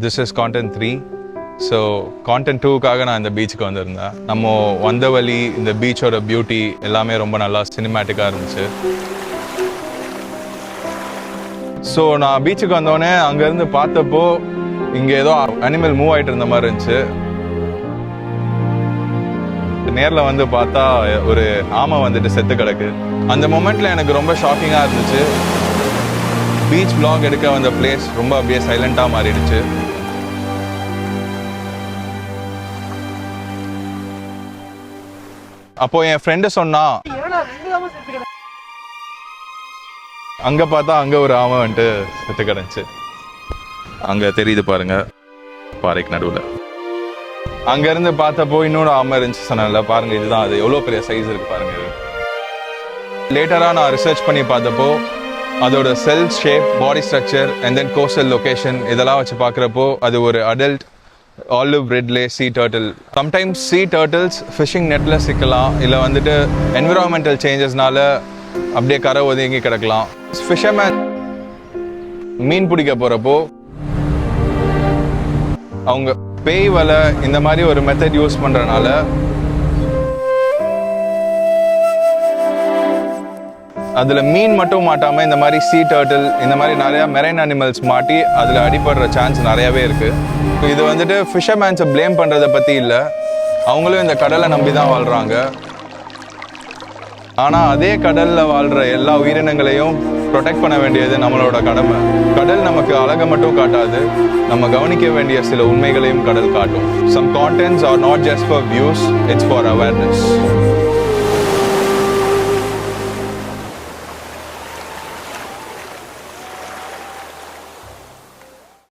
This is content 3. So content 2க்காக நான் இந்த பீச்சுக்கு வந்திருந்தேன். நம்ம வந்த வழி, இந்த பீச்சோட பியூட்டி எல்லாமே ரொம்ப நல்லா சினிமேட்டிக்காக இருந்துச்சு. ஸோ நான் பீச்சுக்கு வந்தோடனே அங்கேருந்து பார்த்தப்போ இங்கே ஏதோ அனிமல் மூவ் ஆகிட்டு இருந்த மாதிரி இருந்துச்சு. நேரில் வந்து பார்த்தா ஒரு ஆமை வந்துட்டு செத்து கிடக்கு. அந்த மொமெண்ட்டில் எனக்கு ரொம்ப ஷாக்கிங்காக இருந்துச்சு. பீச் வ்ளாக் எடுக்க வந்த பிளேஸ் ரொம்ப அப்படியே சைலண்ட்டாக மாறிடுச்சு. அப்போ என் ஃப்ரெண்டு சொன்னா, அங்க பார்த்தா அங்க ஒரு ஆமை வந்துட்டு செத்து கிடந்துச்சு. அங்க தெரியுது பாருங்க, பாறைக்கு நடுவில். அங்க இருந்து பார்த்தப்போ இன்னொரு ஆமை இருந்துச்சு சொன்னல, பாருங்க இதுதான் அது. எவ்வளோ பெரிய சைஸ் இருக்கு பாருங்க. லேட்டரா நான் ரிசர்ச் பண்ணி பார்த்தப்போ அதோட cell shape, body structure and then coastal location இதெல்லாம் வச்சு பார்க்குறப்போ அது ஒரு adult olive ridley sea turtle. Sometimes sea turtles fishing நெட்டில் சிக்கலாம், இல்லை வந்துட்டு என்விரான்மெண்டல் சேஞ்சஸ்னால அப்படியே கரை ஒதுங்கி கிடக்கலாம். ஃபிஷர்மேன் மீன் பிடிக்க போகிறப்போ அவங்க பேய் வலை இந்த மாதிரி ஒரு மெத்தட் யூஸ் பண்ணுறனால அதில் மீன் மட்டும் மாட்டாமல் இந்த மாதிரி sea turtle இந்த மாதிரி நிறையா மெரைன் அனிமல்ஸ் மாட்டி அதில் அடிபடுற சான்ஸ் நிறையாவே இருக்குது. இது வந்துட்டு ஃபிஷர்மேன்ஸை ப்ளேம் பண்ணுறதை பற்றி இல்லை, அவங்களும் இந்த கடலை நம்பி தான் வாழ்கிறாங்க. ஆனால் அதே கடலில் வாழ்கிற எல்லா உயிரினங்களையும் ப்ரொடெக்ட் பண்ண வேண்டியது நம்மளோட கடமை. கடல் நமக்கு அழகை மட்டும் காட்டாது, நம்ம கவனிக்க வேண்டிய சில உண்மைகளையும் கடல் காட்டும். Some contents are not just for views, it's for awareness.